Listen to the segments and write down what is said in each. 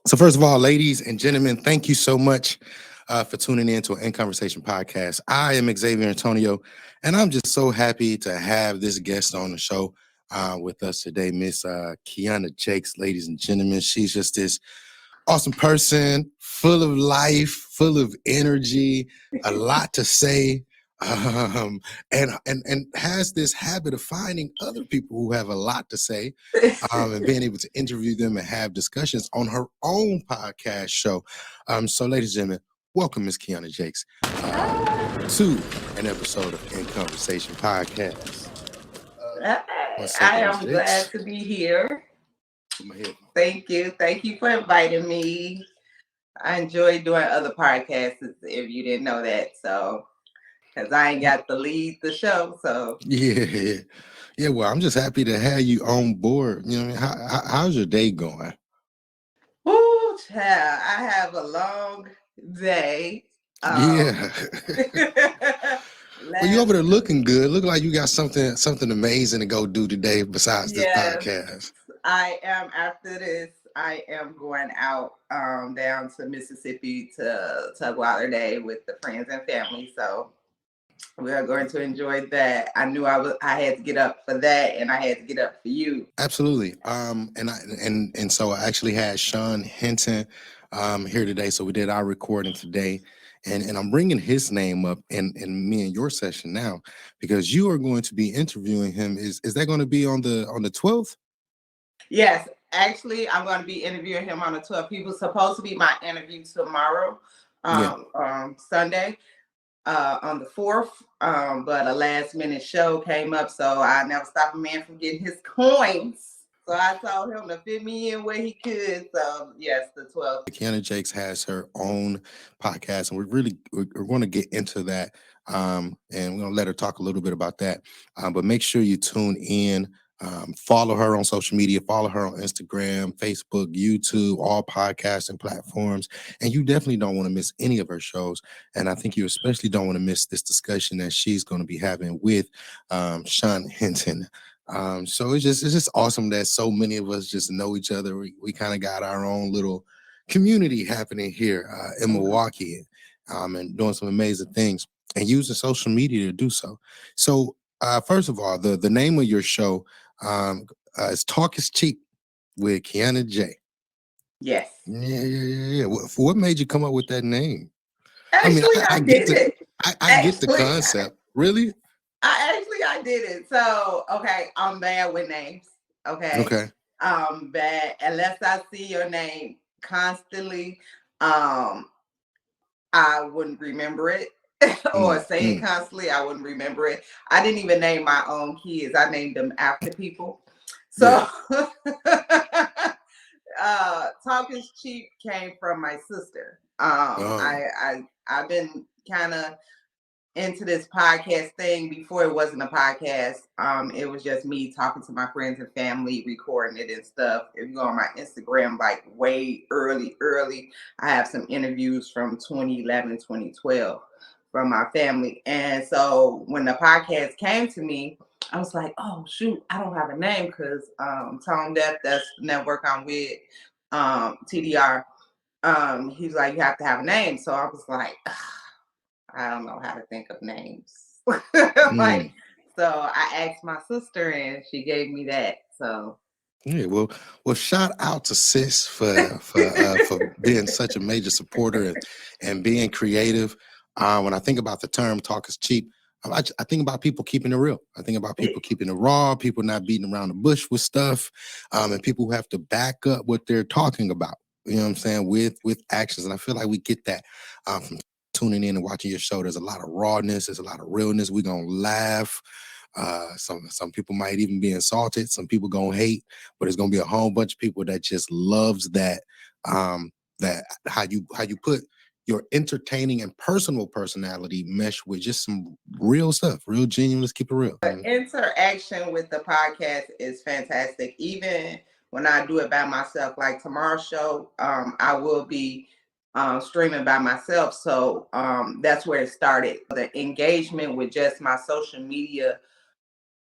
So first of all, ladies and gentlemen, thank you so much for tuning in to an In Conversation podcast. I am Xzavier Antonio, and I'm just so happy to have this guest on the show with us today, Miss Kianna Jakes, ladies and gentlemen. She's just this awesome person, full of life, full of energy, a lot to say, and has this habit of finding other people who have a lot to say, and being able to interview them and have discussions on her own podcast show. So, ladies and gentlemen, welcome Miss Kianna Jakes to an episode of In Conversation podcast. I am glad to be here. Thank you. Thank you for inviting me. I enjoy doing other podcasts if you didn't know that. So, because I ain't got to lead the show. So, yeah. Well, I'm just happy to have you on board. You know, how's your day going? Ooh, child, I have a long day. Well, you over there looking good. Look like you got something amazing to go do today besides this podcast. I am. After this, I am going out down to Mississippi to Tugwater Day with the friends and family. So we are going to enjoy that. I knew I had to get up for that, and I had to get up for you. Absolutely. And so I actually had Sean Hinton here today. So we did our recording today. And I'm bringing his name up in me and your session now because you are going to be interviewing him. Is that going to be on the 12th? Yes, actually, I'm going to be interviewing him on the 12th. He was supposed to be my interview tomorrow, Sunday, on the 4th. But a last minute show came up, so I never stopped a man from getting his coins. So I told him to fit me in where he could. So yes, the 12th. Kianna Jakes has her own podcast, and we're going to get into that. And we're going to let her talk a little bit about that. But make sure you tune in. Follow her on social media. Follow her on Instagram, Facebook, YouTube, all podcasting platforms. And you definitely don't want to miss any of her shows. And I think you especially don't want to miss this discussion that she's going to be having with Sean Hinton. So it's just awesome that so many of us just know each other. We kind of got our own little community happening here in Milwaukee, and doing some amazing things and using social media to do so. So first of all, the name of your show is Talk is Cheap with Kianna J. Yes. Yeah. What made you come up with that name? Actually, I get the concept. Really? I did it. So, okay, I'm bad with names. Okay. I'm bad. Unless I see your name constantly, I wouldn't remember it. Or say it constantly, I wouldn't remember it. I didn't even name my own kids. I named them after people. So, Talk is Cheap came from my sister. I've been kind of into this podcast thing before it wasn't a podcast. It was just me talking to my friends and family, recording it and stuff. If you go on my Instagram, like way early, I have some interviews from 2011, 2012 from my family. And so when the podcast came to me, I was like, oh shoot, I don't have a name because Tone Deaf, that's the network I'm with, TDR. He's like, you have to have a name. So I was like, I don't know how to think of names. So I asked my sister and she gave me that. So yeah, well, shout out to sis for being such a major supporter and being creative. When I think about the term "talk is cheap," I think about people keeping it real. I think about people keeping it raw, people not beating around the bush with stuff, and people who have to back up what they're talking about. You know what I'm saying? With actions, and I feel like we get that from tuning in and watching your show. There's a lot of rawness. There's a lot of realness. We're going to laugh. Some people might even be insulted. Some people going to hate, but there's going to be a whole bunch of people that just loves that, that how you put your entertaining and personal personality mesh with just some real stuff, real genuine. Let's keep it real. The interaction with the podcast is fantastic. Even when I do it by myself, like tomorrow's show, I will be streaming by myself. So that's where it started. The engagement with just my social media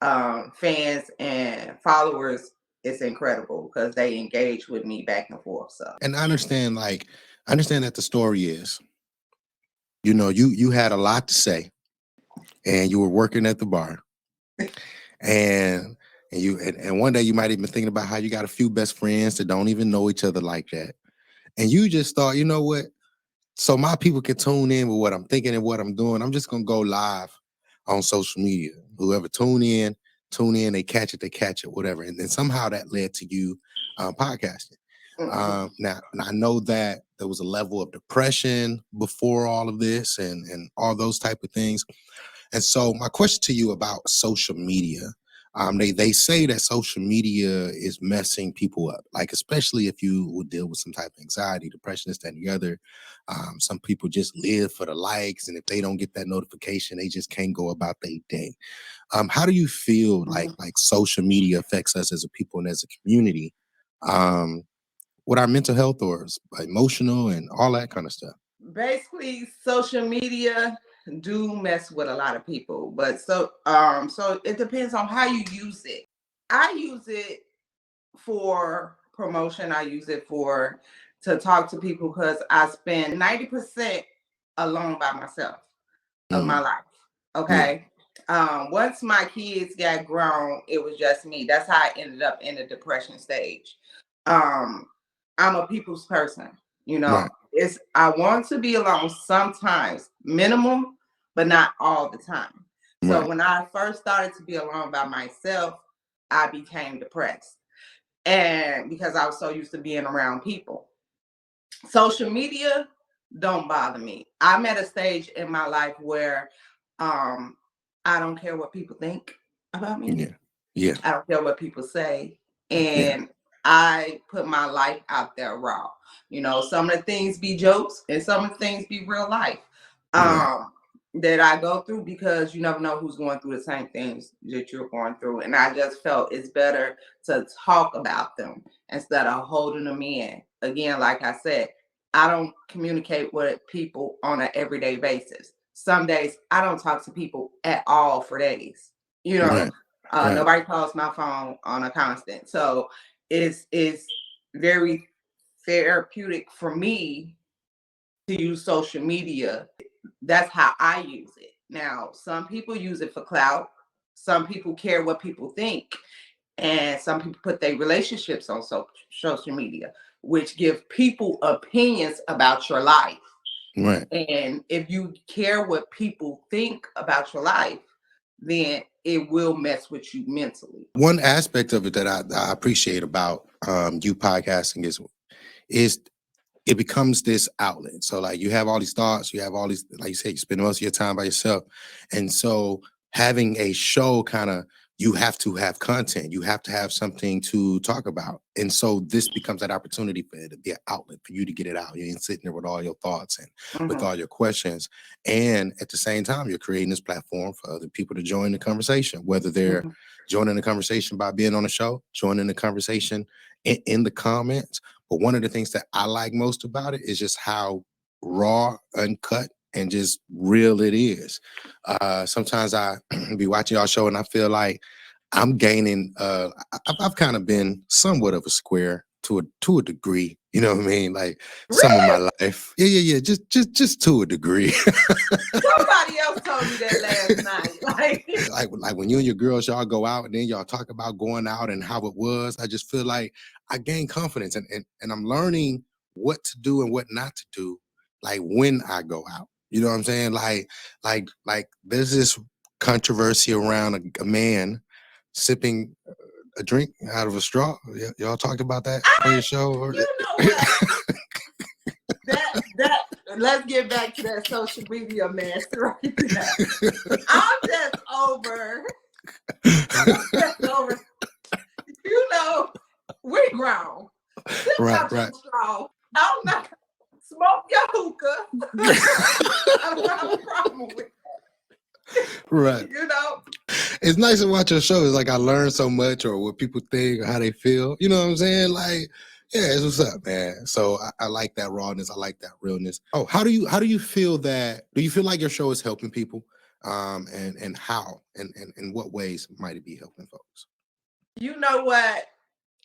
fans and followers it's incredible because they engage with me back and forth. So, And I understand, I understand that the story is, you had a lot to say, and you were working at the bar, and and one day you might even thinking about how you got a few best friends that don't even know each other like that, and you just thought, you know what? So my people can tune in with what I'm thinking and what I'm doing. I'm just gonna go live on social media. Whoever tune in, they catch it, whatever. And then somehow that led to you podcasting. Now I know that there was a level of depression before all of this and all those type of things. And so my question to you about social media, they say that social media is messing people up, like especially if you would deal with some type of anxiety, depression, this, that, and the other. Some people just live for the likes, and if they don't get that notification, they just can't go about their day. How do you feel like social media affects us as a people and as a community, um, with our mental health or emotional and all that kind of stuff? basically, social media do mess with a lot of people, but so it depends on how you use it. I use it for promotion. I use it for to talk to people because I spend 90% alone by myself of my Mm, life. yeah, Okay. Once my kids got grown, it was just me. That's how I ended up in the depression stage. Um, I'm a people's person, you know. right, It's I want to be alone sometimes, minimum, but not all the time. So right, when I first started to be alone by myself, I became depressed. And because I was so used to being around people. Social media don't bother me. I'm at a stage in my life where um I don't care what people think about me. yeah, yeah, I don't care what people say. yeah, And I put my life out there raw. Some of the things be jokes and some of the things be real life. right, Um that I go through because you never know who's going through the same things that you're going through. And I just felt it's better to talk about them instead of holding them in. Again, like I said, I don't communicate with people on an everyday basis. Some days I don't talk to people at all for days. You know, right, right, Nobody calls my phone on a constant. So it's very therapeutic for me to use social media. That's how I use it. Now, some people use it for clout. Some people care what people think. And some people put their relationships on social media, which give people opinions about your life. right. And if you care what people think about your life, then it will mess with you mentally. One aspect of it that I appreciate about you podcasting is it becomes this outlet. So like you have all these thoughts, you have all these, like you said, you spend most of your time by yourself. And so having a show kind of, you have to have content, you have to have something to talk about. And so this becomes that opportunity for it to be an outlet for you to get it out. You ain't sitting there with all your thoughts and with Mhm, all your questions. And at the same time, you're creating this platform for other people to join the conversation, whether they're mhm. joining the conversation by being on the show, joining the conversation in the comments. But one of the things that I like most about it is just how raw, uncut, and just real it is. Sometimes I be watching y'all show and I feel like I'm gaining. I've kind of been somewhat of a square to a degree. You know what I mean? Like some of Really? my life. Yeah, yeah, yeah. Just to a degree. Somebody else told me that last night. Like, like when you and your girls y'all go out and then y'all talk about going out and how it was. I just feel like I gain confidence and I'm learning what to do and what not to do, like when I go out. You know what I'm saying? Like there's this controversy around a man sipping a drink out of a straw. Y'all talked about that on I, your show? you know what? That let's get back to that social media mess right there. I'm just over. I'm just over. You know, we grown. Sip Right, out your right. straw. I'm not smoke your hookah. I don't have a problem with Right. you know. It's nice to watch your show. It's like I learn so much or what people think or how they feel. You know what I'm saying? Like, yeah, it's what's up, man. So I like that rawness. I like that realness. Oh, how do you feel that? Do you feel like your show is helping people? And how? And in what ways might it be helping folks? You know what?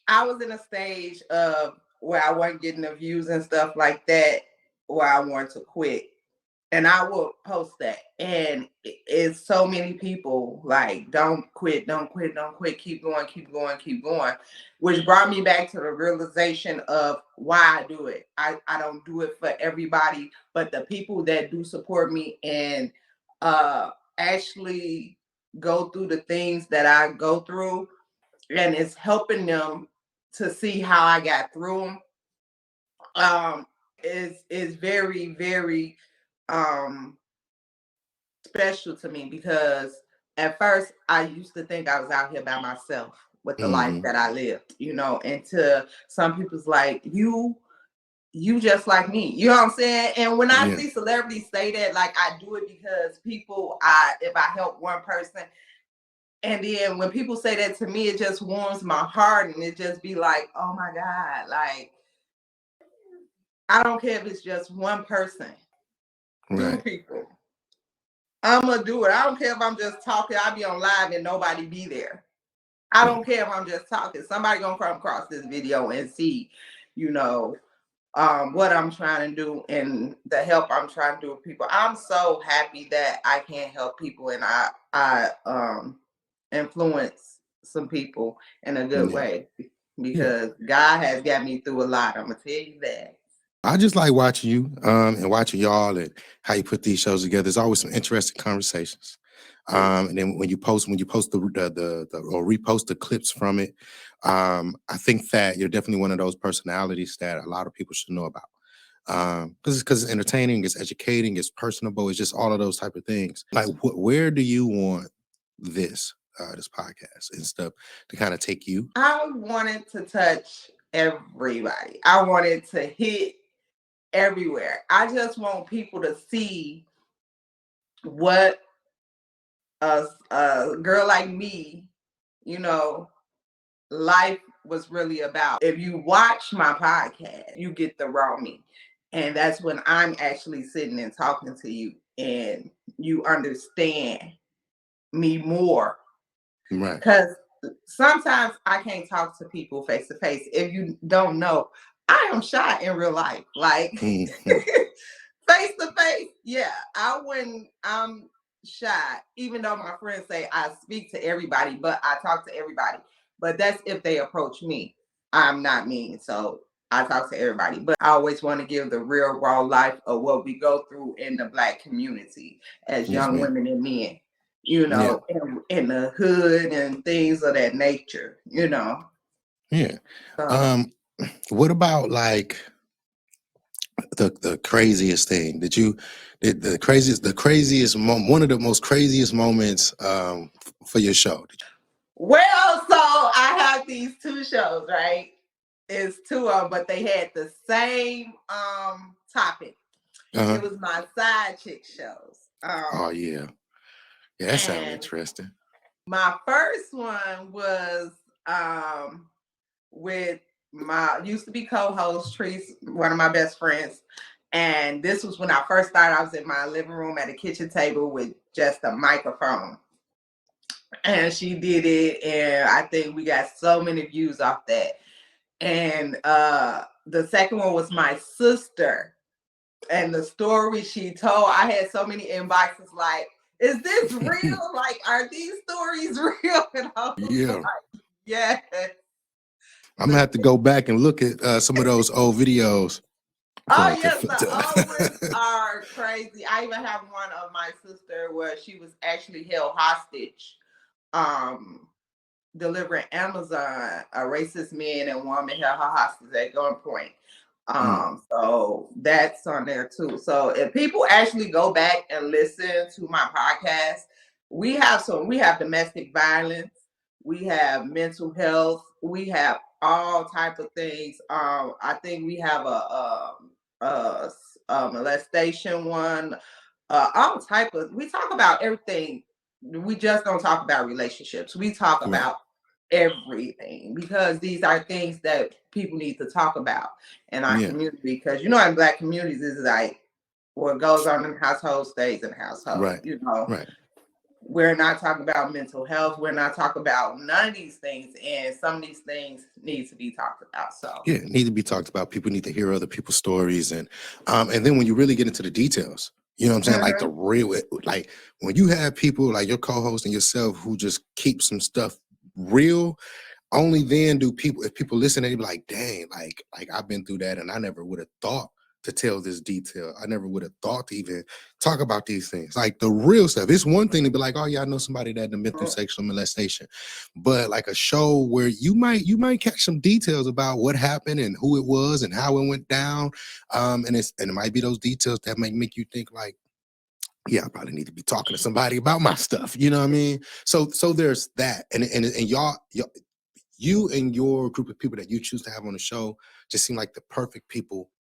I was in a stage of where I wasn't getting the views and stuff like that, where I wanted to quit. And I will post that. And it's so many people like, don't quit, don't quit, don't quit, keep going, keep going, keep going. Which brought me back to the realization of why I do it. I don't do it for everybody, but the people that do support me and actually go through the things that I go through, and it's helping them to see how I got through them. Is very, very um special to me, because at first I used to think I was out here by myself with the life Mm-hmm. that I lived, and to some people's like, you just like me, you know what I'm saying? And when I Yeah. see celebrities say that, like, I do it because if I help one person, and then when people say that to me, it just warms my heart, and it just be like, oh my God, like, I don't care if it's just one person, two Right. people, I'm gonna do it. I don't care if I'm just talking. I'll be on live and nobody be there. I Yeah. don't care if I'm just talking. Somebody gonna come across this video and see, you know, what I'm trying to do and the help I'm trying to do with people. I'm so happy that I can help people, and I influence some people in a good Yeah. way, Yeah. because God has got me through a lot. I'm gonna tell you that. I just like watching you and watching y'all and how you put these shows together. There's always some interesting conversations. And then when you post the or repost the clips from it, I think that you're definitely one of those personalities that a lot of people should know about. Because it's entertaining, it's educating, it's personable, it's just all of those type of things. Like, where do you want this podcast and stuff to kind of take you? I wanted to touch everybody. I wanted to hit everywhere. I just want people to see what a girl like me, you know, life was really about. If you watch my podcast, you get the raw me. And that's when I'm actually sitting and talking to you, and you understand me more. Right. Because sometimes I can't talk to people face to face. If you don't know, I am shy in real life. Like, Mhm. face to face, yeah. I'm shy, even though my friends say I speak to everybody, but I talk to everybody. But that's if they approach me. I'm not mean. So I talk to everybody. But I always want to give the real raw life of what we go through in the Black community as Yes, young ma'am. women and men, Yeah. in the hood and things of that nature. Yeah. So, Um, what about like the craziest thing that you did, one of the most craziest moments for your show? well, so I have these two shows, right? It's two of them, but they had the same topic. Uh-huh. It was my side chick shows. Oh yeah. Yeah, that sounds And interesting. my first one was with my used to be co-host Treese, one of my best friends. And this was when I first started. I was in my living room at a kitchen table with just a microphone. And she did it, and I think we got so many views off that. And the second one was my sister, and the story she told. I had so many inboxes like, is this real? Like, are these stories real? And I was Yeah. like, yes. I'm gonna have to go back and look at some of those old videos. Oh yes, the old ones are crazy. I even have one of my sister where she was actually held hostage, um, delivering Amazon. A racist man and woman held her hostage at gunpoint. Mm, So that's on there too. So if people actually go back and listen to my podcast, we have domestic violence, we have mental health, we have all type of things. I think we have a molestation one, all type of. We talk about everything. We just don't talk about relationships. We talk right. about everything, because these are things that people need to talk about in our Yeah. community, because in Black communities, it's like what goes on in the household stays in the household, Right. Right. we're not talking about mental health. We're not talking about none of these things. And some of these things need to be talked about. So Yeah, need to be talked about. People need to hear other people's stories, and then when you really get into the details, you know what I'm saying? Like the real, like when you have people like your co-host and yourself who just keep some stuff real, only then do people, if people listen, they be like, dang, like I've been through that and I never would have thought to tell this detail. I never would have thought to even talk about these things. Like the real stuff. It's one thing to be like, oh yeah, I know somebody that been through sexual molestation. But like a show where you might catch some details about what happened and who it was and how it went down. And it might be those details that might make you think like, yeah, I probably need to be talking to somebody about my stuff. You know what I mean? So there's that. And y'all, you and your group of people that you choose to have on the show just seem like the perfect people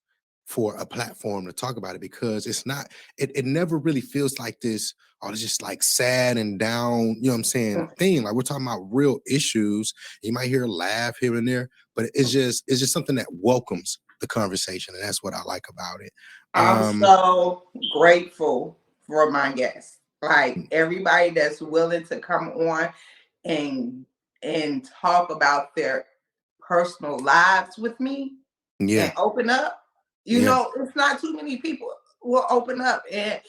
for a platform to talk about it, because it's not, it never really feels like this, oh, it's just like sad and down, you know what I'm saying, thing. Like we're talking about real issues. You might hear a laugh here and there, but it's just something that welcomes the conversation, and that's what I like about it. I'm so grateful for my guests. Like everybody that's willing to come on and talk about their personal lives with me and open up. You know, it's not too many people will open up. And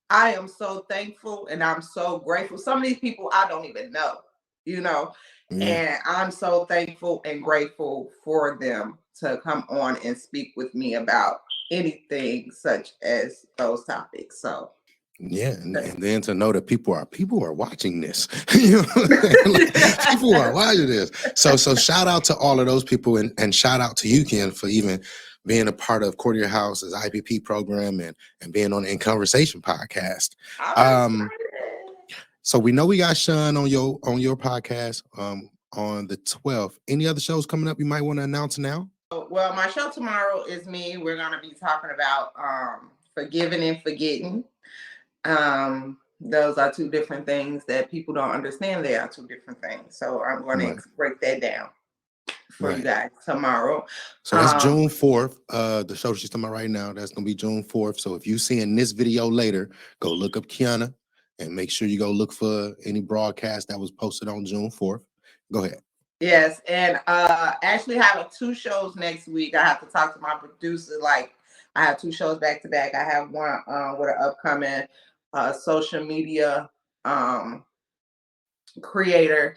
I am so thankful and I'm so grateful. Some of these people I don't even know, you know, and I'm so thankful and grateful for them to come on and speak with me about anything such as those topics. So yeah, and then to know that people are watching this. You know, like, people are watching this. So shout out to all of those people, and shout out to you, Ken, for even being a part of Courtier House's IPP program and being on the In Conversation podcast. So we know we got Sean on your podcast on the 12th. Any other shows coming up you might want to announce now? Well, my show tomorrow is me. We're gonna be talking about forgiving and forgetting. Those are two different things that people don't understand. They are two different things. So I'm going to break that down for you guys tomorrow. So that's June 4th. The show she's talking about right now, that's going to be June 4th. So if you seeing this video later, go look up Kianna and make sure you go look for any broadcast that was posted on June 4th. Go ahead. Yes, and actually have 2 shows next week. I have to talk to my producer. Like I have 2 shows back to back. I have one with an upcoming social media creator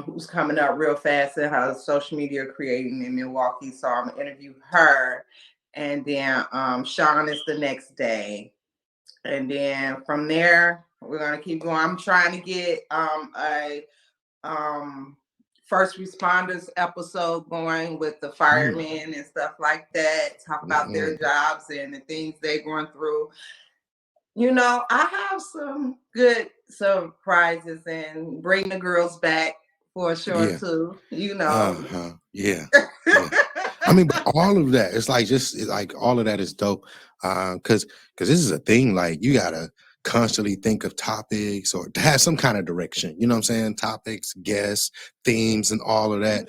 who's coming up real fast and has social media creating in Milwaukee. So I'm gonna interview her, and then Sean is the next day, and then from there we're gonna keep going. I'm trying to get a first responders episode going with the firemen and stuff like that. Talk about their jobs and the things they're going through. You know, I have some good surprises and bring the girls back for sure too. You know, yeah. I mean, but all of that, it's like all of that is dope. Because this is a thing. Like you gotta constantly think of topics or to have some kind of direction. You know what I'm saying? Topics, guests, themes, and all of that.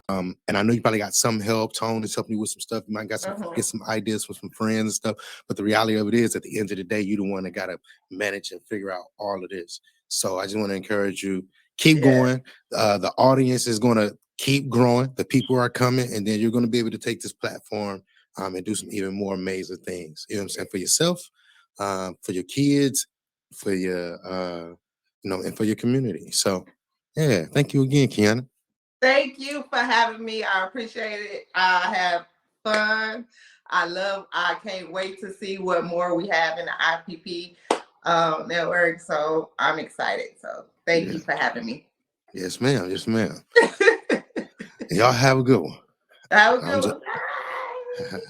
And I know you probably got some help. Tone is helping you with some stuff. You might get some ideas from some friends and stuff. But the reality of it is, at the end of the day, you're the one that gotta manage and figure out all of this. So I just want to encourage you, keep going. The audience is gonna keep growing. The people are coming, and then you're going to be able to take this platform and do some even more amazing things. You know what I'm saying? For yourself, for your kids, for your, and for your community. So, yeah, thank you again, Kianna. Thank you for having me. I appreciate it. I have fun. I can't wait to see what more we have in the IPP network. So I'm excited. So thank you for having me. Yes, ma'am. Yes, ma'am. Y'all have a good one. Have a good one.